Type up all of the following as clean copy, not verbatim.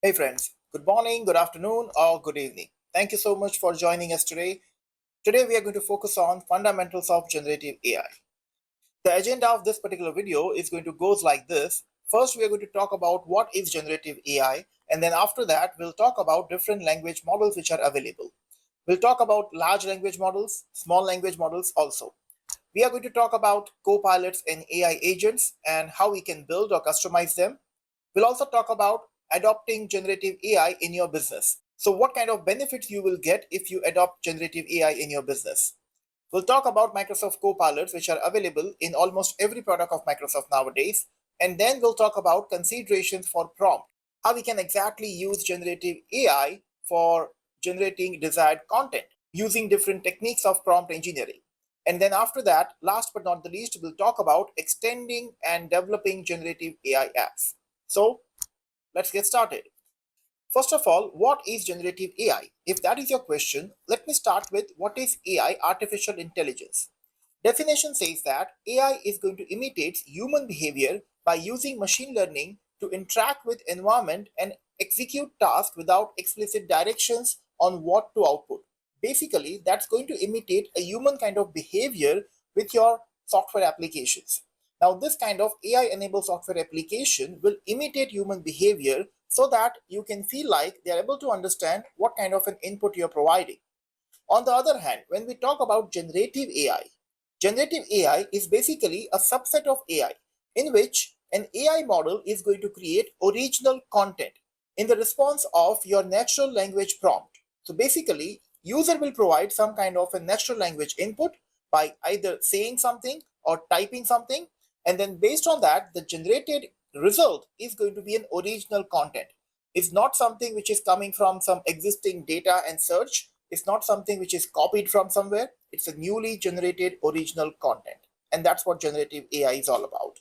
Hey friends, good morning, good afternoon, or good evening. Thank you so much for joining us today. Today we are going to focus on fundamentals of generative AI. The agenda of this particular video is going to goes like this. First, we are going to talk about what is generative AI, and then after that, we'll talk about different language models which are available. We'll talk about large language models, small language models also. We are going to talk about copilots and AI agents and how we can build or customize them. We'll also talk about adopting generative AI in your business. So what kind of benefits you will get if you adopt generative AI in your business. We'll talk about Microsoft Copilots, which are available in almost every product of Microsoft nowadays. And then we'll talk about considerations for prompt, how we can exactly use generative AI for generating desired content using different techniques of prompt engineering. And then after that, last but not the least, we'll talk about extending and developing generative AI apps. So let's get started. First of all, what is generative AI? If that is your question, let me start with what is AI, artificial intelligence. Definition says that AI is going to imitate human behavior by using machine learning to interact with environment and execute tasks without explicit directions on what to output. Basically, that's going to imitate a human kind of behavior with your software applications. Now, this kind of AI-enabled software application will imitate human behavior so that you can feel like they are able to understand what kind of an input you're providing. On the other hand, when we talk about generative AI is basically a subset of AI in which an AI model is going to create original content in the response of your natural language prompt. So basically, user will provide some kind of a natural language input by either saying something or typing something, and then based on that, the generated result is going to be an original content. It's not something which is coming from some existing data and search. It's not something which is copied from somewhere. It's a newly generated original content. And that's what generative AI is all about.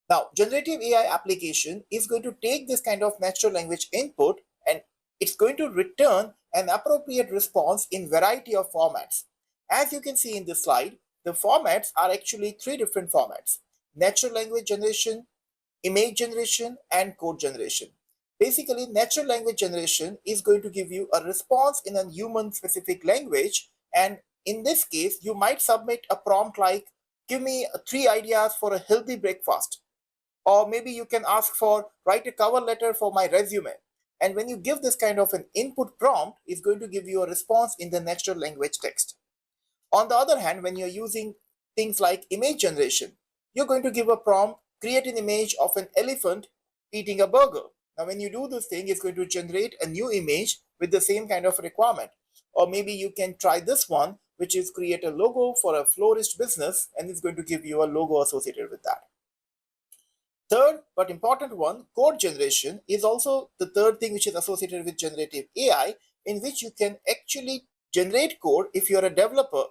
Now, generative AI application is going to take this kind of natural language input and it's going to return an appropriate response in variety of formats. As you can see in this slide, the formats are actually three different formats: natural language generation, image generation, and code generation. Basically, natural language generation is going to give you a response in a human specific language. And in this case, you might submit a prompt like, give me three ideas for a healthy breakfast. Or maybe you can ask for, write a cover letter for my resume. And when you give this kind of an input prompt, it's going to give you a response in the natural language text. On the other hand, when you're using things like image generation, you're going to give a prompt, create an image of an elephant eating a burger. Now, when you do this thing, it's going to generate a new image with the same kind of requirement. Or maybe you can try this one, which is create a logo for a florist business, and it's going to give you a logo associated with that. Third, but important one, code generation is also the third thing which is associated with generative AI, in which you can actually generate code if you're a developer.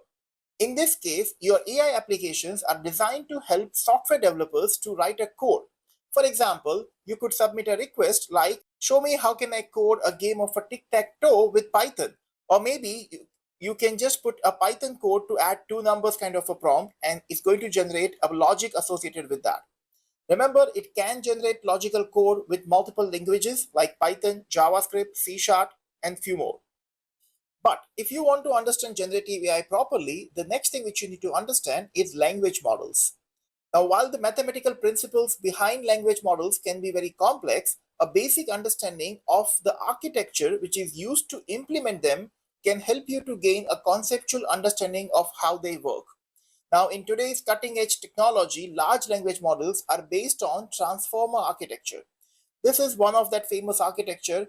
In this case, your AI applications are designed to help software developers to write a code. For example, you could submit a request like, show me how can I code a game of a tic-tac-toe with Python. Or maybe you can just put a Python code to add two numbers kind of a prompt, and it's going to generate a logic associated with that. Remember, it can generate logical code with multiple languages like Python, JavaScript, C#, and few more. But if you want to understand generative AI properly, the next thing which you need to understand is language models. Now, while the mathematical principles behind language models can be very complex, a basic understanding of the architecture which is used to implement them can help you to gain a conceptual understanding of how they work. Now, in today's cutting-edge technology, large language models are based on transformer architecture. This is one of that famous architecture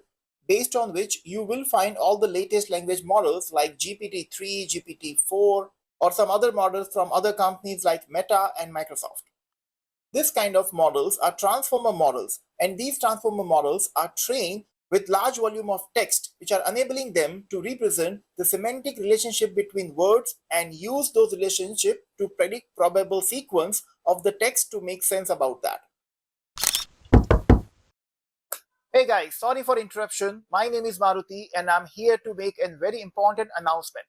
based on which you will find all the latest language models like GPT-3, GPT-4, or some other models from other companies like Meta and Microsoft. This kind of models are transformer models, and these transformer models are trained with large volume of text, which are enabling them to represent the semantic relationship between words and use those relationships to predict probable sequence of the text to make sense about that. Hey guys, sorry for interruption. My name is Maruti and I'm here to make a very important announcement.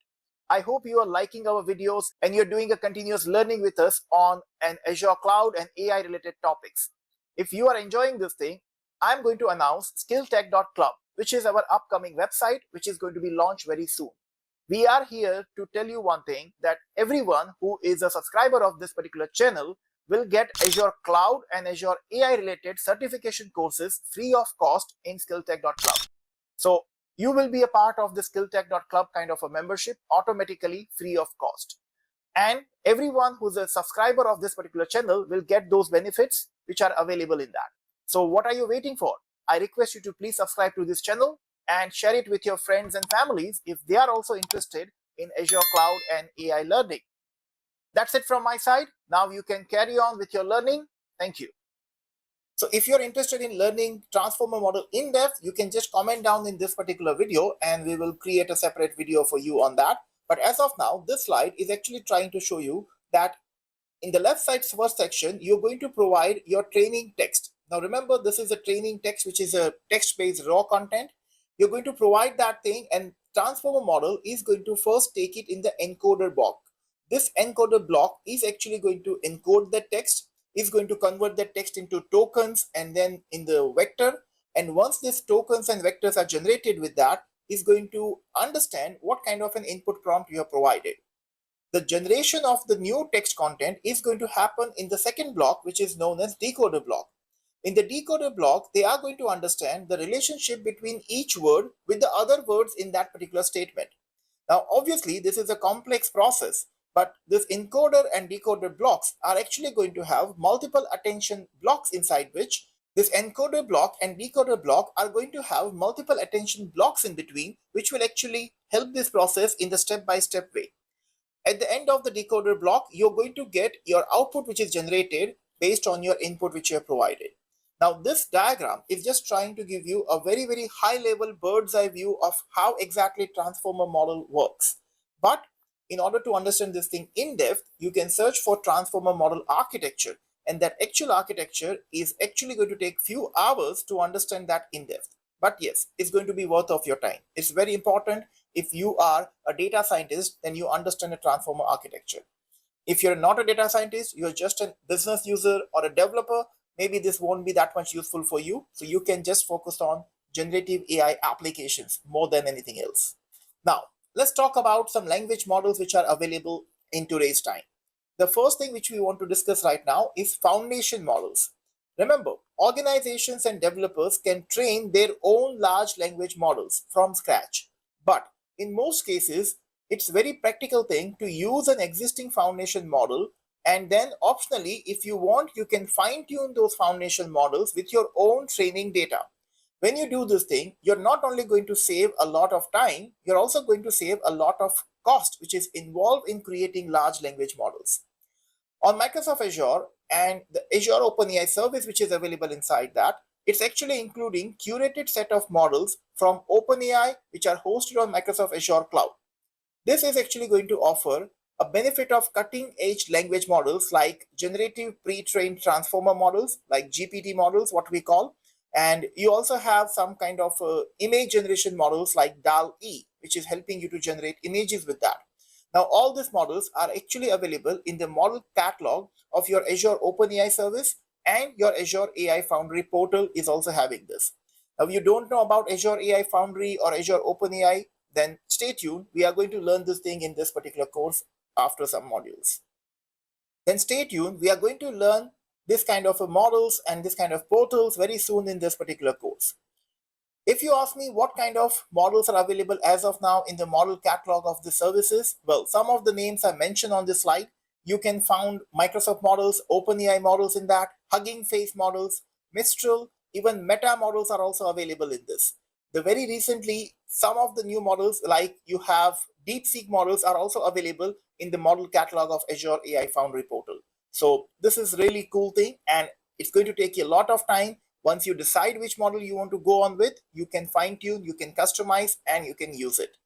I hope you are liking our videos and you're doing a continuous learning with us on an Azure cloud and AI related topics. If you are enjoying this thing, I'm going to announce skilltech.club, which is our upcoming website, which is going to be launched very soon. We are here to tell you one thing, that everyone who is a subscriber of this particular channel will get Azure Cloud and Azure AI related certification courses free of cost in skilltech.club. So you will be a part of the skilltech.club kind of a membership automatically free of cost. And everyone who's a subscriber of this particular channel will get those benefits which are available in that. So what are you waiting for? I request you to please subscribe to this channel and share it with your friends and families if they are also interested in Azure Cloud and AI learning. That's it from my side. Now you can carry on with your learning. Thank you. So if you're interested in learning transformer model in depth, you can just comment down in this particular video and we will create a separate video for you on that. But as of now, this slide is actually trying to show you that in the left side first section, you're going to provide your training text. Now remember, this is a training text, which is a text-based raw content. You're going to provide that thing, and transformer model is going to first take it in the encoder block. This encoder block is actually going to encode the text, is going to convert the text into tokens and then in the vector. And once these tokens and vectors are generated with that, is going to understand what kind of an input prompt you have provided. The generation of the new text content is going to happen in the second block, which is known as decoder block. In the decoder block, they are going to understand the relationship between each word with the other words in that particular statement. Now, obviously, this is a complex process, but this encoder and decoder blocks are actually going to have multiple attention blocks inside which this encoder block and decoder block are going to have multiple attention blocks in between, which will actually help this process in the step-by-step way. At the end of the decoder block, you're going to get your output which is generated based on your input which you have provided. Now, this diagram is just trying to give you a very, very high level bird's eye view of how exactly transformer model works. But in order to understand this thing in depth, you can search for transformer model architecture, and that actual architecture is actually going to take few hours to understand that in depth. But yes, it's going to be worth of your time. It's very important. If you are a data scientist, then you understand a transformer architecture. If you're not a data scientist, you're just a business user or a developer, maybe this won't be that much useful for you. So you can just focus on generative AI applications more than anything else. Now, let's talk about some language models which are available in today's time. The first thing which we want to discuss right now is foundation models. Remember, organizations and developers can train their own large language models from scratch. But in most cases, it's a very practical thing to use an existing foundation model, and then optionally, if you want, you can fine-tune those foundation models with your own training data. When you do this thing, you're not only going to save a lot of time, you're also going to save a lot of cost, which is involved in creating large language models. On Microsoft Azure and the Azure OpenAI service, which is available inside that, it's actually including curated set of models from OpenAI, which are hosted on Microsoft Azure Cloud. This is actually going to offer a benefit of cutting-edge language models like generative pre-trained transformer models, like GPT models, what we call. And you also have some kind of image generation models like DALL, which is helping you to generate images with that. Now, all these models are actually available in the model catalog of your Azure OpenAI service, and your Azure AI Foundry portal is also having this. Now, if you don't know about Azure AI Foundry or Azure OpenAI, then stay tuned. We are going to learn this thing in this particular course after some modules. Then stay tuned. We are going to learn this kind of models and this kind of portals very soon in this particular course. If you ask me what kind of models are available as of now in the model catalog of the services, well, some of the names are mentioned on this slide. You can find Microsoft models, OpenAI models in that, Hugging Face models, Mistral, even Meta models are also available in this. The very recently, some of the new models like you have DeepSeek models are also available in the model catalog of Azure AI Foundry portal. So this is really cool thing, and it's going to take you a lot of time. Once you decide which model you want to go on with, you can fine tune, you can customize, and you can use it.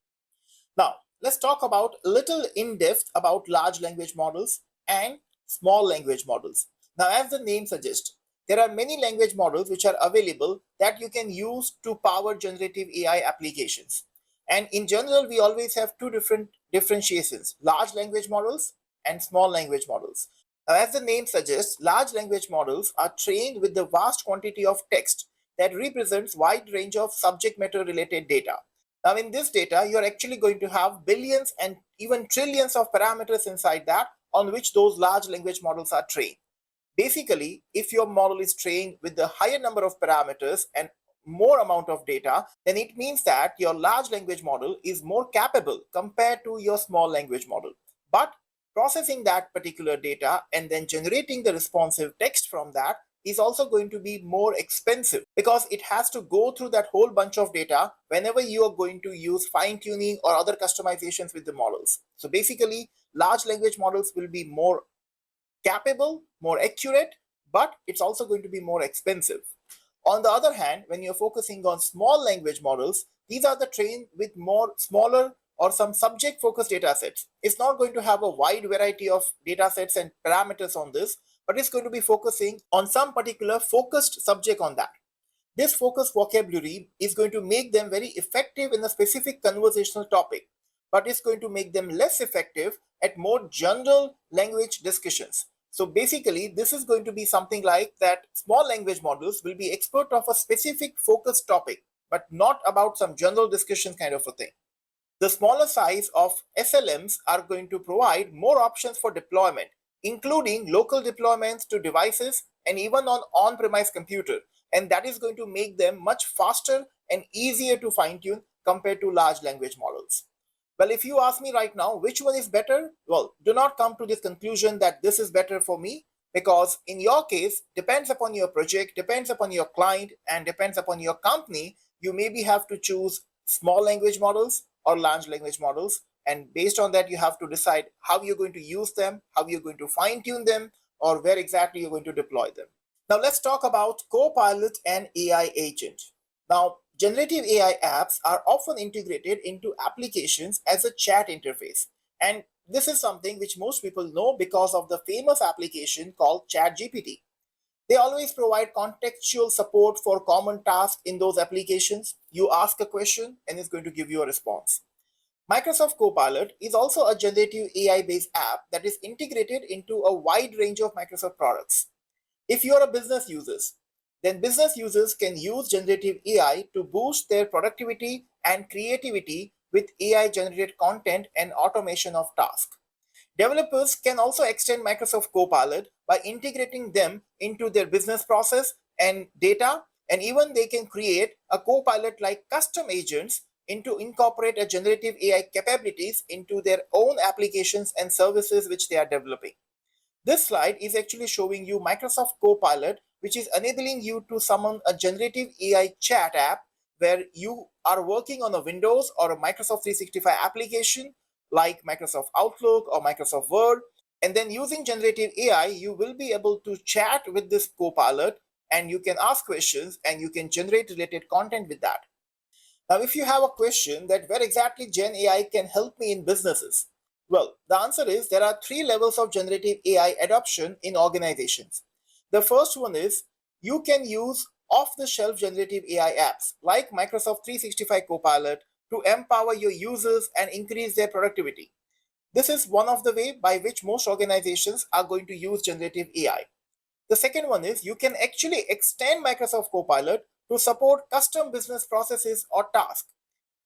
Now, let's talk about a little in depth about large language models and small language models. Now, as the name suggests, there are many language models which are available that you can use to power generative AI applications. And in general, we always have two different differentiations: large language models and small language models. Now, as the name suggests, large language models are trained with the vast quantity of text that represents wide range of subject matter related data. Now in this data, you're actually going to have billions and even trillions of parameters inside that on which those large language models are trained. Basically, if your model is trained with the higher number of parameters and more amount of data, then it means that your large language model is more capable compared to your small language model. But processing that particular data and then generating the responsive text from that is also going to be more expensive because it has to go through that whole bunch of data whenever you are going to use fine tuning or other customizations with the models. So basically, large language models will be more capable, more accurate, but it's also going to be more expensive. On the other hand, when you're focusing on small language models, these are the trained with more smaller or some subject focused data sets. It's not going to have a wide variety of data sets and parameters on this, but it's going to be focusing on some particular focused subject on that. This focused vocabulary is going to make them very effective in a specific conversational topic, but it's going to make them less effective at more general language discussions. So basically, this is going to be something like that small language models will be expert of a specific focused topic, but not about some general discussion kind of a thing. The smaller size of SLMs are going to provide more options for deployment, including local deployments to devices and even on on-premise computer. And that is going to make them much faster and easier to fine-tune compared to large language models. Well, if you ask me right now, which one is better? Well, do not come to this conclusion that this is better for me, because in your case, depends upon your project, depends upon your client, and depends upon your company, you maybe have to choose small language models or large language models. And based on that, you have to decide how you're going to use them, how you're going to fine tune them, or where exactly you're going to deploy them. Now let's talk about Copilot and AI agent. Now, generative AI apps are often integrated into applications as a chat interface. And this is something which most people know because of the famous application called ChatGPT. They always provide contextual support for common tasks in those applications. You ask a question and it's going to give you a response. Microsoft Copilot is also a generative AI based app that is integrated into a wide range of Microsoft products. If you are a business user, then business users can use generative AI to boost their productivity and creativity with AI generated content and automation of tasks. Developers can also extend Microsoft Copilot by integrating them into their business process and data, and even they can create a Copilot like custom agents into incorporate a generative AI capabilities into their own applications and services which they are developing. This slide is actually showing you Microsoft Copilot, which is enabling you to summon a generative AI chat app where you are working on a Windows or a Microsoft 365 application like Microsoft Outlook or Microsoft Word. And then using generative AI, you will be able to chat with this Copilot and you can ask questions and you can generate related content with that. Now, if you have a question that where exactly Gen AI can help me in businesses, well, the answer is there are three levels of generative AI adoption in organizations. The first one is you can use off-the-shelf generative AI apps like Microsoft 365 Copilot to empower your users and increase their productivity. This is one of the way by which most organizations are going to use generative AI. The second one is you can actually extend Microsoft Copilot to support custom business processes or tasks.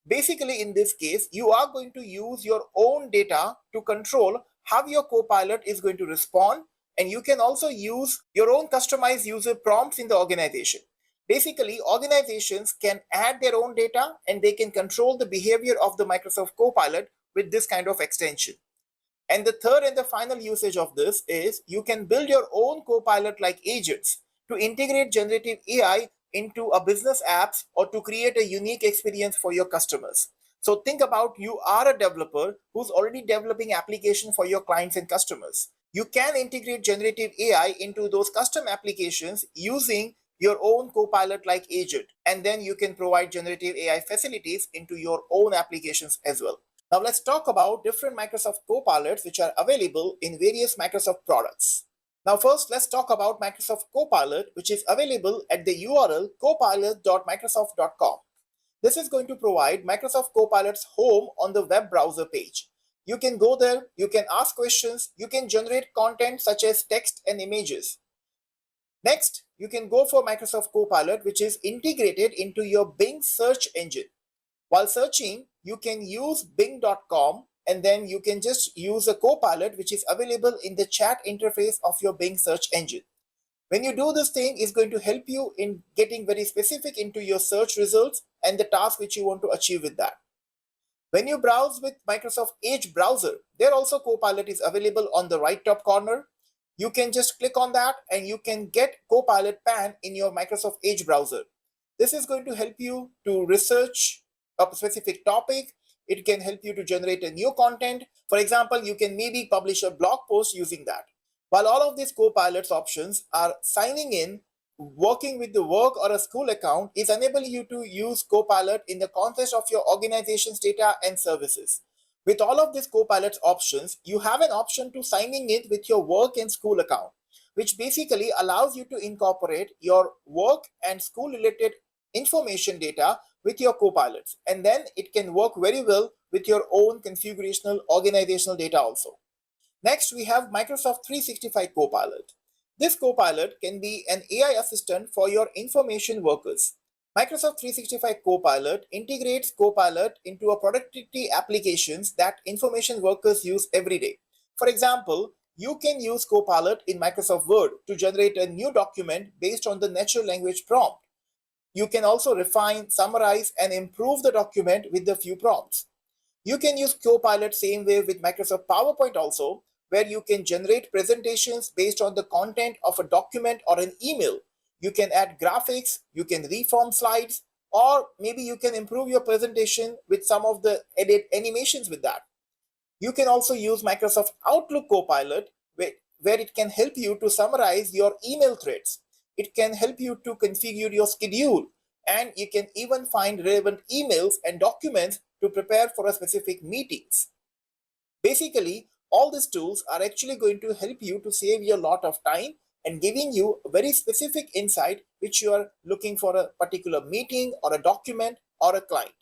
Basically, in this case, you are going to use your own data to control how your Copilot is going to respond, and you can also use your own customized user prompts in the organization. Basically, organizations can add their own data and they can control the behavior of the Microsoft Copilot with this kind of extension. And the third and the final usage of this is you can build your own Copilot like agents to integrate generative AI into a business apps or to create a unique experience for your customers. So think about you are a developer who's already developing application for your clients and customers. You can integrate generative AI into those custom applications using your own Copilot like agent, and then you can provide generative AI facilities into your own applications as well. Now let's talk about different Microsoft Copilots which are available in various Microsoft products. Now first, let's talk about Microsoft Copilot, which is available at the URL copilot.microsoft.com. This is going to provide Microsoft Copilot's home on the web browser page. You can go there, you can ask questions, you can generate content such as text and images. Next, you can go for Microsoft Copilot, which is integrated into your Bing search engine. While searching, you can use bing.com, and then you can just use a Copilot which is available in the chat interface of your Bing search engine. When you do this thing, it's going to help you in getting very specific into your search results and the task which you want to achieve with that. When you browse with Microsoft Edge browser, there also Copilot is available on the right top corner. You can just click on that and you can get Copilot Pan in your Microsoft Edge browser. This is going to help you to research a specific topic. It can help you to generate a new content. For example, you can maybe publish a blog post using that. While all of these Copilot's options are signing in, working with the work or a school account is enabling you to use Copilot in the context of your organization's data and services. With all of these Copilot options, you have an option to signing in with your work and school account, which basically allows you to incorporate your work and school related information data with your Copilots, and then it can work very well with your own configurational organizational data also. Next, we have Microsoft 365 Copilot. This Copilot can be an AI assistant for your information workers. Microsoft 365 Copilot integrates Copilot into a productivity applications that information workers use every day. For example, you can use Copilot in Microsoft Word to generate a new document based on the natural language prompt. You can also refine, summarize, and improve the document with a few prompts. You can use Copilot same way with Microsoft PowerPoint also, where you can generate presentations based on the content of a document or an email. You can add graphics, you can reform slides, or maybe you can improve your presentation with some of the edit animations with that. You can also use Microsoft Outlook Copilot, where it can help you to summarize your email threads. It can help you to configure your schedule, and you can even find relevant emails and documents to prepare for a specific meetings. Basically, all these tools are actually going to help you to save you a lot of time and giving you a very specific insight which you are looking for a particular meeting or a document or a client.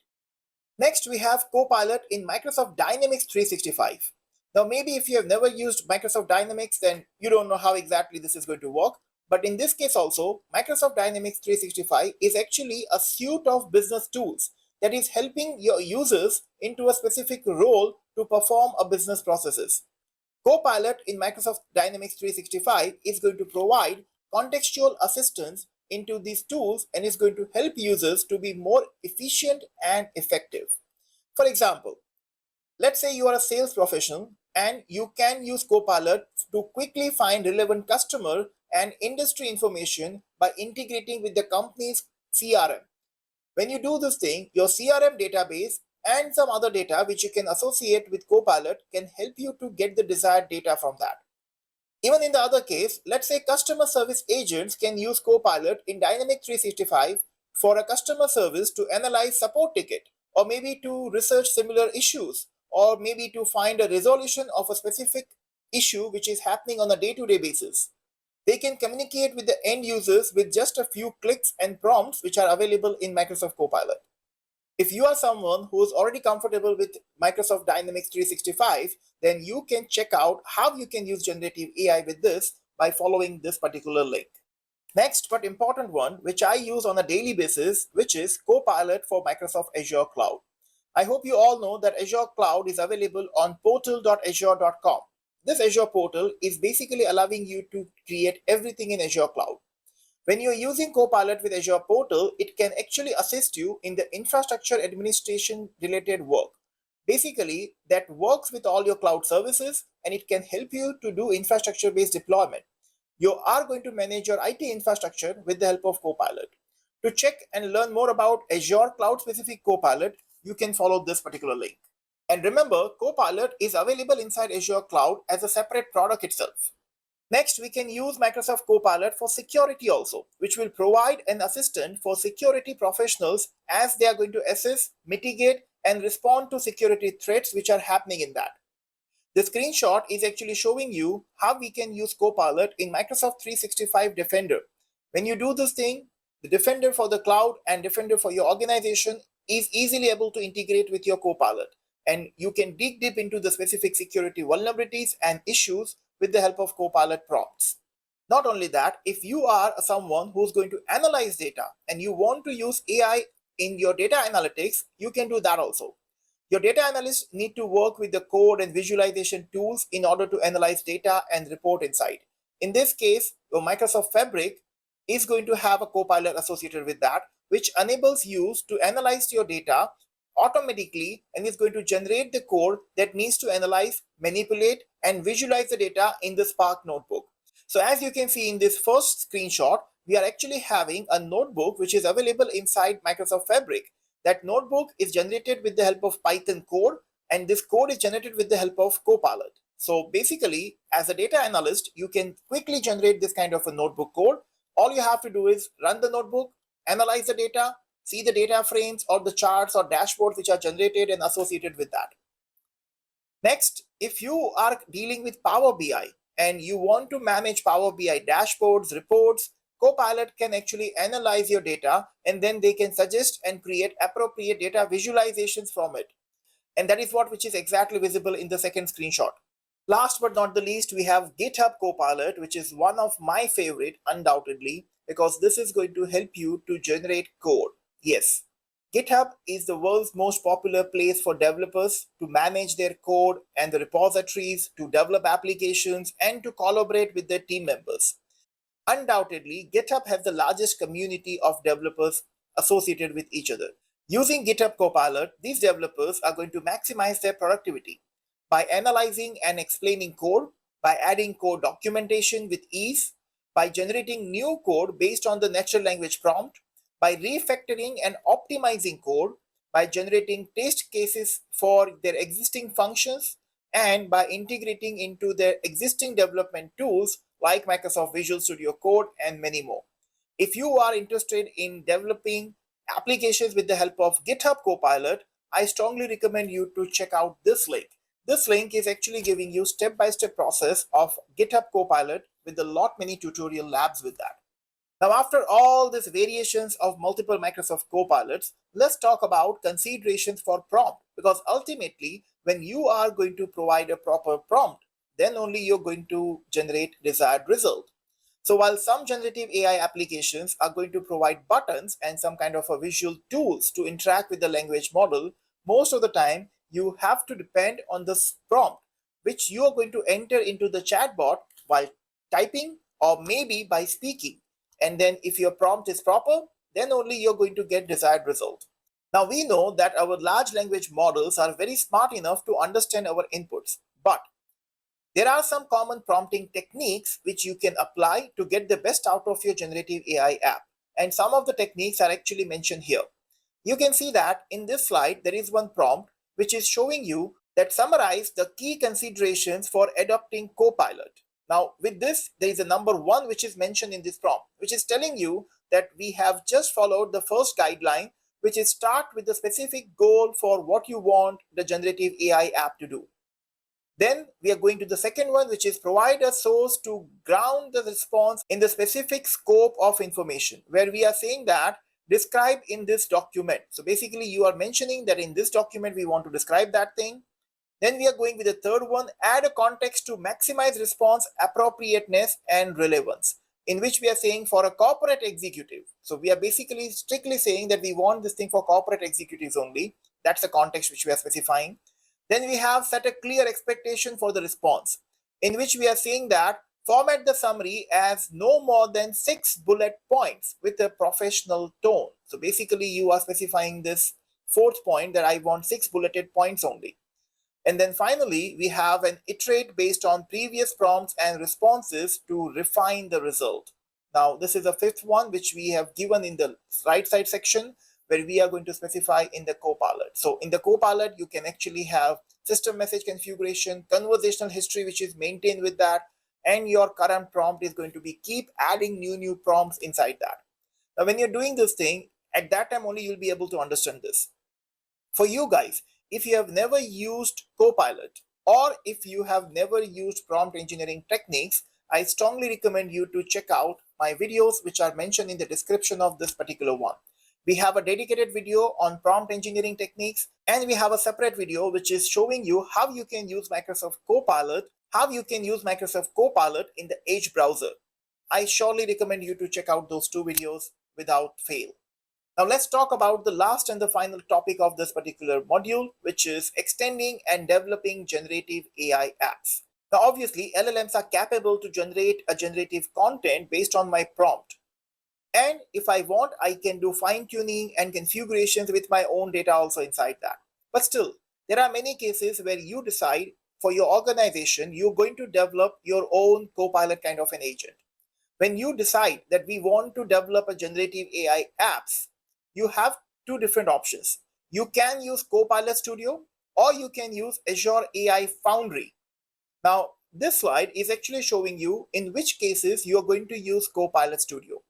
Next, we have Copilot in Microsoft Dynamics 365. Now, maybe if you have never used Microsoft Dynamics, then you don't know how exactly this is going to work. But in this case also, Microsoft Dynamics 365 is actually a suite of business tools that is helping your users into a specific role to perform a business processes. Copilot in Microsoft Dynamics 365 is going to provide contextual assistance into these tools and is going to help users to be more efficient and effective. For example, let's say you are a sales professional and you can use Copilot to quickly find relevant customer and industry information by integrating with the company's CRM. When you do this thing, your CRM database and some other data which you can associate with Copilot can help you to get the desired data from that. Even in the other case, let's say customer service agents can use Copilot in Dynamics 365 for a customer service to analyze support ticket, or maybe to research similar issues, or maybe to find a resolution of a specific issue which is happening on a day-to-day basis. They can communicate with the end users with just a few clicks and prompts which are available in Microsoft Copilot. If you are someone who is already comfortable with Microsoft Dynamics 365, then you can check out how you can use generative AI with this by following this particular link. Next but important one, which I use on a daily basis, which is Copilot for Microsoft Azure Cloud. I hope you all know that Azure Cloud is available on portal.azure.com. This Azure portal is basically allowing you to create everything in Azure Cloud. When you're using Copilot with Azure Portal, it can actually assist you in the infrastructure administration related work. Basically, that works with all your cloud services and it can help you to do infrastructure based deployment. You are going to manage your IT infrastructure with the help of Copilot. To check and learn more about Azure Cloud specific Copilot, you can follow this particular link. And remember, Copilot is available inside Azure Cloud as a separate product itself. Next, we can use Microsoft Copilot for security also, which will provide an assistant for security professionals as they are going to assess, mitigate, and respond to security threats which are happening in that. The screenshot is actually showing you how we can use Copilot in Microsoft 365 Defender. When you do this thing, the Defender for the cloud and Defender for your organization is easily able to integrate with your Copilot. And you can dig deep into the specific security vulnerabilities and issues with the help of Copilot prompts. Not only that, if you are someone who's going to analyze data and you want to use AI in your data analytics, you can do that also. Your data analysts need to work with the code and visualization tools in order to analyze data and report insight. In this case, your Microsoft Fabric is going to have a Copilot associated with that, which enables you to analyze your data automatically and is going to generate the code that needs to analyze, manipulate, and visualize the data in the Spark notebook. So as you can see in this first screenshot, we are actually having a notebook which is available inside Microsoft Fabric. That notebook is generated with the help of Python code, and this code is generated with the help of Copilot. So basically, as a data analyst, you can quickly generate this kind of a notebook code. All you have to do is run the notebook, analyze the data, see the data frames or the charts or dashboards which are generated and associated with that. Next, if you are dealing with Power BI and you want to manage Power BI dashboards, reports, Copilot can actually analyze your data and then they can suggest and create appropriate data visualizations from it. And that is what which is exactly visible in the second screenshot. Last but not the least, we have GitHub Copilot, which is one of my favorite, undoubtedly, because this is going to help you to generate code. Yes, GitHub is the world's most popular place for developers to manage their code and the repositories, to develop applications, and to collaborate with their team members. Undoubtedly, GitHub has the largest community of developers associated with each other. Using GitHub Copilot, these developers are going to maximize their productivity by analyzing and explaining code, by adding code documentation with ease, by generating new code based on the natural language prompt, by refactoring and optimizing code, by generating test cases for their existing functions, and by integrating into their existing development tools like Microsoft Visual Studio Code and many more. If you are interested in developing applications with the help of GitHub Copilot, I strongly recommend you to check out this link. This link is actually giving you step-by-step process of GitHub Copilot with a lot many tutorial labs with that. Now, after all these variations of multiple Microsoft Copilots, let's talk about considerations for prompt, because ultimately, when you are going to provide a proper prompt, then only you're going to generate desired result. So while some generative AI applications are going to provide buttons and some kind of a visual tools to interact with the language model, most of the time you have to depend on this prompt, which you are going to enter into the chatbot while typing or maybe by speaking. And then if your prompt is proper, then only you're going to get desired result. Now we know that our large language models are very smart enough to understand our inputs, but there are some common prompting techniques which you can apply to get the best out of your generative AI app. And some of the techniques are actually mentioned here. You can see that in this slide, there is one prompt which is showing you that summarize the key considerations for adopting Copilot. Now, with this, there is a number one which is mentioned in this prompt, which is telling you that we have just followed the first guideline, which is start with the specific goal for what you want the generative AI app to do. Then we are going to the second one, which is provide a source to ground the response in the specific scope of information, where we are saying that describe in this document. So basically you are mentioning that in this document we want to describe that thing. Then we are going with the third one, add a context to maximize response appropriateness and relevance, in which we are saying for a corporate executive. So we are basically strictly saying that we want this thing for corporate executives only. That's the context which we are specifying. Then we have set a clear expectation for the response, in which we are saying that format the summary as no more than 6 bullet points with a professional tone. So basically you are specifying this fourth point that I want 6 bulleted points only. And then finally, we have an iterate based on previous prompts and responses to refine the result. Now, this is the fifth one, which we have given in the right side section, where we are going to specify in the Copilot. So in the Copilot, you can actually have system message configuration, conversational history, which is maintained with that, and your current prompt is going to be keep adding new prompts inside that. Now, when you're doing this thing, at that time only you'll be able to understand this. For you guys, if you have never used Copilot or if you have never used prompt engineering techniques, I strongly recommend you to check out my videos which are mentioned in the description of this particular one. We have a dedicated video on prompt engineering techniques, and we have a separate video which is showing you how you can use Microsoft Copilot in the Edge browser. I surely recommend you to check out those two videos without fail. Now let's talk about the last and the final topic of this particular module, which is extending and developing generative AI apps. Now obviously LLMs are capable to generate a generative content based on my prompt. And if I want, I can do fine tuning and configurations with my own data also inside that. But still, there are many cases where you decide for your organization, you're going to develop your own Copilot kind of an agent. When you decide that we want to develop a generative AI apps, you have two different options. You can use Copilot Studio or you can use Azure AI Foundry. Now, this slide is actually showing you in which cases you are going to use Copilot Studio.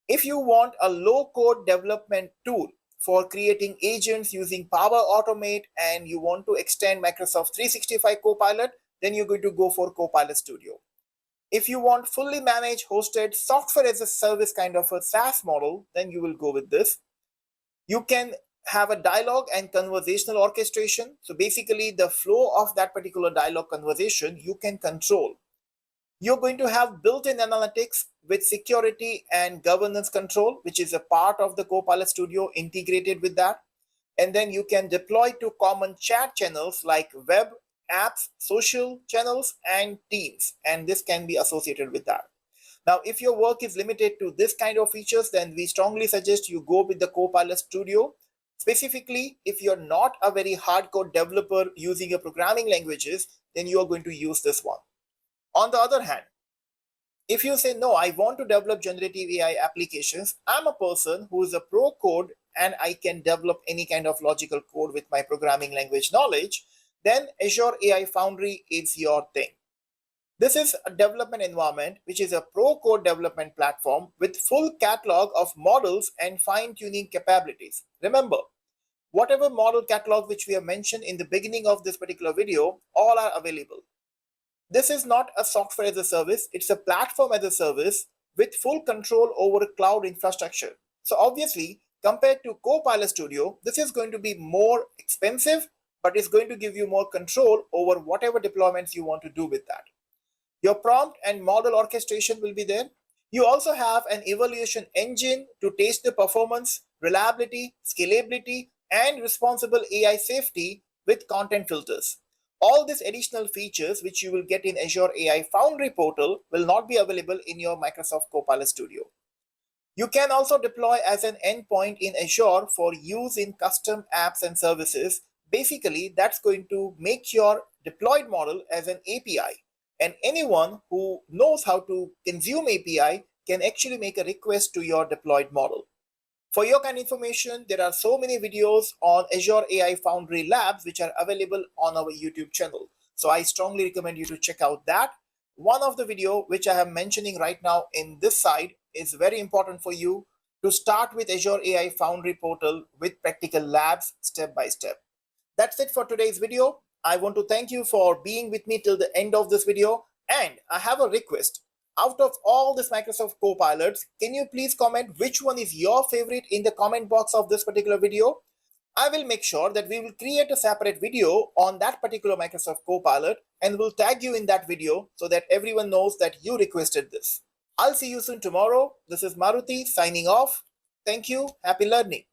If you want a low-code development tool for creating agents using Power Automate and you want to extend Microsoft 365 Copilot, then you're going to go for Copilot Studio. If you want fully managed hosted software as a service kind of a SaaS model, then you will go with this. You can have a dialogue and conversational orchestration. So basically the flow of that particular dialogue conversation, you can control. You're going to have built-in analytics with security and governance control, which is a part of the Copilot Studio integrated with that. And then you can deploy to common chat channels like web, apps, social channels, and Teams. And this can be associated with that. Now, if your work is limited to this kind of features, then we strongly suggest you go with the Copilot Studio. Specifically, if you're not a very hardcore developer using your programming languages, then you are going to use this one. On the other hand, if you say, no, I want to develop generative AI applications, I'm a person who is a pro code and I can develop any kind of logical code with my programming language knowledge, then Azure AI Foundry is your thing. This is a development environment which is a pro code development platform with full catalog of models and fine-tuning capabilities. Remember, whatever model catalog which we have mentioned in the beginning of this particular video, all are available. This is not a software as a service, it's a platform as a service with full control over cloud infrastructure. So obviously, compared to Copilot Studio, this is going to be more expensive, but it's going to give you more control over whatever deployments you want to do with that. Your prompt and model orchestration will be there. You also have an evaluation engine to test the performance, reliability, scalability, and responsible AI safety with content filters. All these additional features which you will get in Azure AI Foundry portal will not be available in your Microsoft Copilot Studio. You can also deploy as an endpoint in Azure for use in custom apps and services. Basically, that's going to make your deployed model as an API. And anyone who knows how to consume API can actually make a request to your deployed model. For your kind of information, there are so many videos on Azure AI Foundry Labs which are available on our YouTube channel. So I strongly recommend you to check out that. One of the video which I am mentioning right now in this side is very important for you to start with Azure AI Foundry portal with practical labs step by step. That's it for today's video. I want to thank you for being with me till the end of this video. And I have a request. Out of all these Microsoft Copilots, can you please comment which one is your favorite in the comment box of this particular video? I will make sure that we will create a separate video on that particular Microsoft Copilot and will tag you in that video so that everyone knows that you requested this. I'll see you soon tomorrow. This is Maruti signing off. Thank you. Happy learning.